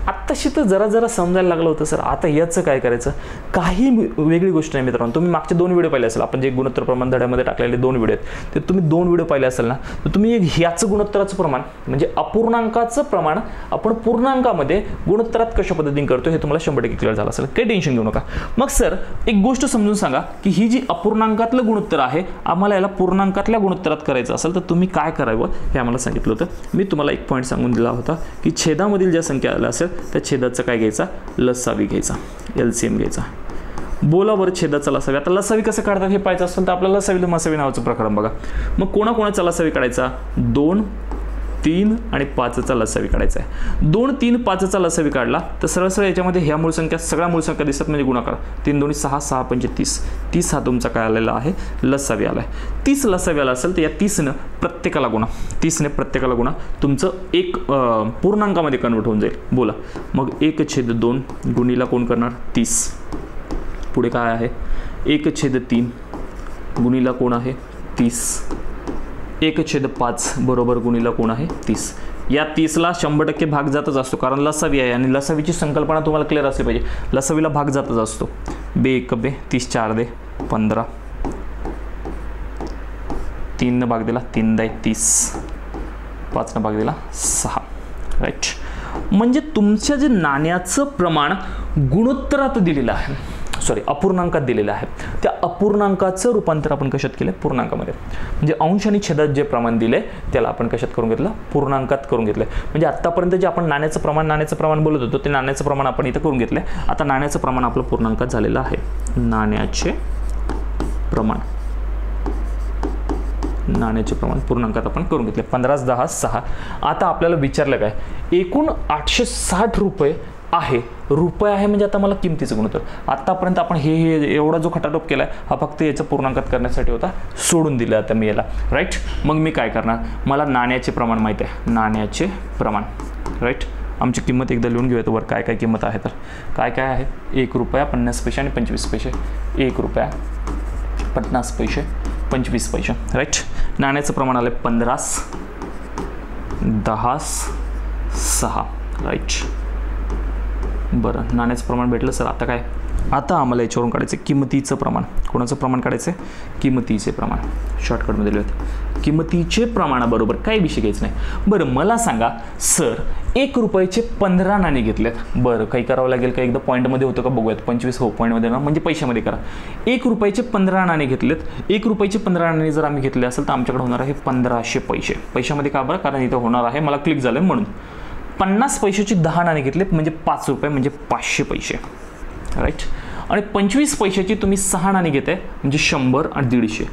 आत्ताशी तर जरा समजायला लागलं होतं सर. आता याचं काय करायचं? काही वेगळी गोष्ट नाही मित्रांनो. तुम्ही मागचे 2 व्हिडिओ पाहिले असेल, आपण जे गुणोत्तर प्रमाण धड्यामध्ये टाकलेले 2 व्हिडिओ आहेत, ते तुम्ही 2 व्हिडिओ पाहिले असेल ना, तर तुम्ही ह्याचं गुणोत्तराचं प्रमाण म्हणजे अपूर्णांकाचं प्रमाण आपण पूर्णांकामध्ये गुणोत्तरात कशा पद्धतीने करतो हे तुम्हाला 100% क्लिअर झालं असेल. काही टेन्शन घेऊ नका. मग सर, एक गोष्ट समजून सांगा की ही जी अपूर्णांकातलं गुणोत्तर आहे, आम्हाला याला पूर्णांकातल्या गुणोत्तरात करायचं असेल तर तुम्ही काय करावं हे आम्हाला सांगितलं होतं. मी तुम्हाला एक पॉईंट सांगून दिला होता की छेदामधील ज्या संख्या आल्या असेल त्या छेदाचं काय घ्यायचा? लसावी घ्यायचा, LCM घ्यायचा. बोला बरं, छेदाचा लसावी. आता लसावी कसं काढतात हे पाहायचं असेल तर आपल्याला लसावी मसावी नावाचं प्रकरण बघा. मग कोणाकोणाचा लसावी काढायचा? 2, 3 आणि 5चा लसावी काढायचा आहे. 2, 3, 5चा लसावी काढला तर सरळ याच्यामध्ये ह्या मूळ संख्या, सगळ्या मूळ संख्या दिसतात म्हणजे गुणाकार. 3 2 6, 6 5 30. 30 हा तुमचा काय आलेला आहे? लसावी आला आहे. 30 लसावी आला असेल तर या 30नं प्रत्येकाला गुणा. 30ने प्रत्येकाला गुणा. तुमचं एक पूर्णांकामध्ये कन्वर्ट होऊन जाईल. बोला मग 1/2 गुणीला कोण करणार? 30. पुढे काय आहे? 1/3 गुणीला कोण आहे? 30. 1/5 बरोबर गुणीला कोण आहे? 30. या 30ला 100% भाग जातच असतो, कारण लसावी आहे आणि लसावीची संकल्पना तुम्हाला क्लिअर असली पाहिजे. लसावीला भाग जातच असतो. 2 1 2 30 4 दे 15. 3 भाग दिला 3 दे 30. 5 भाग दिला 6. राईट. म्हणजे तुमच्या जे नाण्याचं प्रमाण गुणोत्तरात दिलेलं आहे, सॉरी अपूर्णांकात दिलेलं आहे, त्या अपूर्णांकाचं रूपांतर आपण कशात केलं? पूर्णांकामध्ये. म्हणजे अंश आणि छेदात जे प्रमाण दिले त्याला आपण कशात करून घेतलं? पूर्णांकात करून घेतलं. म्हणजे आतापर्यंत जे आपण नाण्याचं प्रमाण बोलत होतो ते नाण्याचं प्रमाण आपण इथं करून घेतलं. आता नाण्याचं प्रमाण आपलं पूर्णांकात झालेलं आहे. नाण्याचे प्रमाण पूर्णांकात आपण करून घेतले. 15 10 6. आता आपल्याला विचारलं काय? एकूण 860 रुपये आहे. रुपये आहे म्हणजे आता मला किमतीचं गुणोत्तर. आतापर्यंत आपण हे एवढा जो खटाटोप केला आहे हा फक्त याचं पूर्णांकात करण्यासाठी होता, सोडून दिलं आता मी याला. राईट. मग मी काय करणार? मला नाण्याचे प्रमाण माहिती आहे. नाण्याचे प्रमाण. राईट. आमची किंमत एकदा लिहून घेऊयात वर काय काय किंमत आहे. तर काय काय आहे? 1 रुपया 50 पैसे आणि 25 पैसे. 1 रुपया 50 पैसे 25 पैसे. राईट. नाण्याचं प्रमाण आलं 15 10 6. राईट. बरं, नाण्याचं प्रमाण भेटलं सर. आता काय? आता आम्हाला याच्यावरून काढायचं किंमतीचं प्रमाण. कोणाचं प्रमाण काढायचं? किंमतीचे प्रमाण. शॉर्टकटमध्ये लिहूयात. किंमतीचे प्रमाणाबरोबर काही विषय घ्यायचं नाही. बरं, मला सांगा सर, 1 रुपयाचे 15 नाणे घेतलेत. बरं, काही करावं लागेल का? एकदा पॉईंटमध्ये होतं का बघूयात. 25 हो पॉईंटमध्ये ना, म्हणजे पैशामध्ये करा. 1 रुपयाचे 15 नाणे घेतलेत. 1 रुपयाचे 15 नाणे जर आम्ही घेतले असेल तर आमच्याकडे होणार आहे 1500 पैसे. पैशामध्ये का बरं? कारण इथं होणार आहे, मला क्लिक झालं म्हणून. 50 पैशाची 10 नाणे घेतलेत म्हणजे 5 रुपये म्हणजे 500 पैसे. राईट. आणि 25 पैशाची तुम्ही 6 नाणे घेताय म्हणजे 100 आणि 150.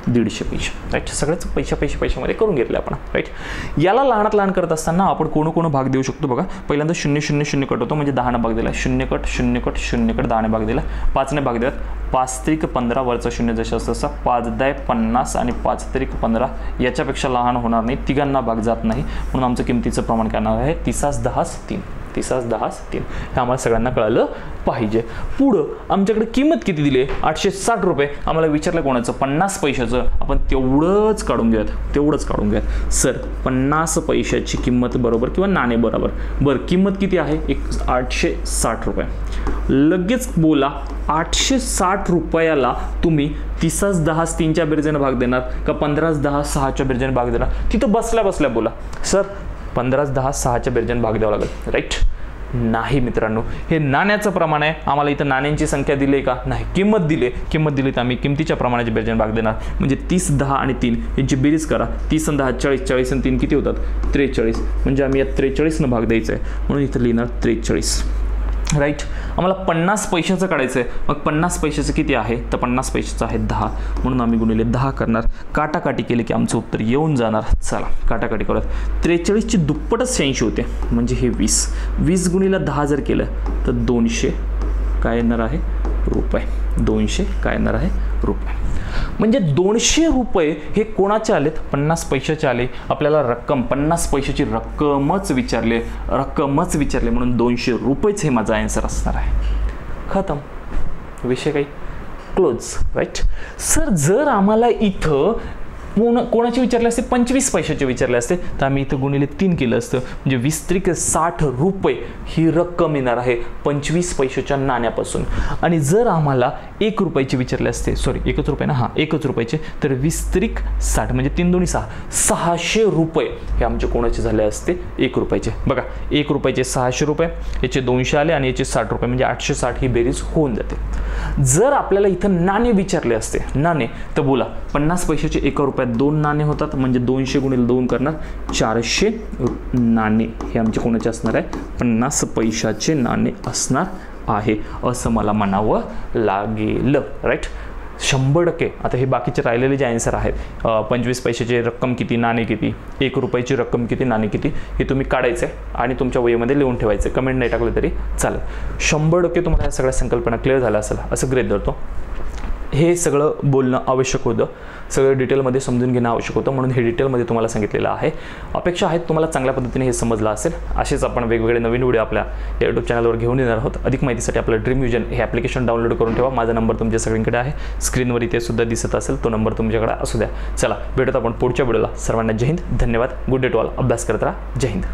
150 पैसे. राईट. सगळ्याच पैशामध्ये करून घेतले आपण. राईट. याला लहानात लहान करत असताना आपण कोण भाग देऊ शकतो बघा. पहिल्यांदा 0 0 0 कट होतो म्हणजे 10 भाग दिला. 0 कट 0 कट 0 कट 10 भाग दिला. 5 भाग दिला. 5 त्रिक 15 वरचा 0 जसा तसा. 5 10 50 आणि 5 त्रिक 15. याच्यापेक्षा लहान होणार नाही. तिघांना भाग जात नाही म्हणून आमचं किमतीचं प्रमाण काय आहे? 30 10 3. 30 10 3. हे आम्हाला सगळ्यांना कळलं पाहिजे. पुढं आमच्याकडे किंमत किती दिली? 860 रुपये. आम्हाला विचारलं कोणाचं? 50 पैशाचं. आपण तेवढंच काढून घेऊयात. सर, 50 पैशाची किंमत बरोबर किंवा नाणे बरोबर. बरं, किंमत किती आहे? 860 रुपये. लगेच बोला, 860 रुपयाला तुम्ही 30 10 3च्या बेरजेने भाग देणार का 15 10 6च्या बेरजेने भाग देणार? तिथं बसल्या बोला. सर, 15 10 6च्या बेरजेने भाग द्यावा लागेल. राईट. नाही मित्रांनो, हे नाण्याचं प्रमाण आहे. आम्हाला इथं नाण्यांची संख्या दिली आहे का? नाही. किंमत दिली तर आम्ही किमतीच्या प्रमाणाचे बेरजेने भाग देणार. म्हणजे 30, 10 आणि 3 यांची बेरीज करा. 30 आणि 10 40, 40 आणि 3 किती होतात? 43. म्हणजे आम्ही या 43 भाग द्यायचा आहे, म्हणून इथं लिहिणार 43. राईट. आम्हाला 50 पैशाचं काढायचं आहे. मग 50 पैशाचं किती आहे? तर 50 पैशाचं आहे 10, म्हणून आम्ही गुणिले 10 करणार. काटाकाटी केले की आमचं उत्तर येऊन जाणार. चला काटाकाटी करूयात. 43ची दुप्पटच 86 होते, म्हणजे हे 20. 20 गुणिले 10 जर केलं तर 200 काय येणार आहे? रुपये. 200 काय येणार आहे? रुपये. म्हणजे 200 रुपये हे कोणाचे आलेत? 50 पैशाचे आले. आपल्याला रक्कम 50 पैशाची रक्कमच विचारले म्हणून 200 रुपयेच हे माझा आन्सर असणार आहे. खतम. विषय काही क्लोज. राईट. सर जर आम्हाला इथं कोणाचे विचारले असते? 25 पैशाचे विचारले असते तर आम्ही इथं गुणिले 3 केलं असतं. म्हणजे 20 त्रिक 60 रुपये ही रक्कम येणार आहे 25 पैशाच्या नाण्यापासून. आणि जर आम्हाला 1 रुपयाचे विचारले असते, सॉरी 1 रुपये ना, 1 रुपयाचे, तर 20 त्रिक 60 म्हणजे 3 दोन्ही 6, 600 रुपये हे आमचे कोणाचे झाले असते? 1 रुपयाचे. बघा 1 रुपयाचे 600 रुपये, याचे 200 आले आणि याचे 60 रुपये, म्हणजे 860 ही बेरीज होऊन जाते. जर आपल्याला इथं नाणे विचारले असते, नाणे, तर बोला 50 पैशाचे 1 रुपयात 2 नाणे होतात, म्हणजे 200 गुणिले 2 करणार 400 नाणे हे आमचे कोणाचे असणार आहे? 50 पैशाचे नाणे असणार आहे, असं मला म्हणावं लागेल. राईट. 100%. आता हे बाकीचे राहिलेले जे आन्सर आहेत, 25 पैशाची रक्कम किती, नाणे किती, 1 रुपयाची रक्कम किती, नाणे किती, हे तुम्ही काढायचं आहे आणि तुमच्या वहीमध्ये लिहून ठेवायचं. कमेंट नाही टाकलं तरी चालेल. 100% तुम्हाला या सगळ्या संकल्पना क्लिअर झाल्या असेल असं गृहीत धरतो. हे सगळं बोलणं आवश्यक होतं, सगळं डिटेलमध्ये समजून घेणं आवश्यक होतं, म्हणून हे डिटेलमध्ये तुम्हाला सांगितलेलं आहे. अपेक्षा आहेत तुम्हाला चांगल्या पद्धतीने हे समजलं असेल. असेच आपण वेगवेगळे नवीन व्हिडिओ आपल्या या यूट्यूब चॅनलवर घेऊन येणार आहोत. अधिक माहितीसाठी आपलं ड्रीम विजन हे ॲप्लिकेशन डाउनलोड करून ठेवा. माझा नंबर तुमच्या सगळ्यांकडे आहे, स्क्रीनवर इथे सुद्धा दिसत असेल, तो नंबर तुमच्याकडे असू द्या. चला भेटत आपण पुढच्या व्हिडिओला. सर्वांना जय हिंद, धन्यवाद, गुड डे टू ऑल. अभ्यास करत राहा. जय हिंद.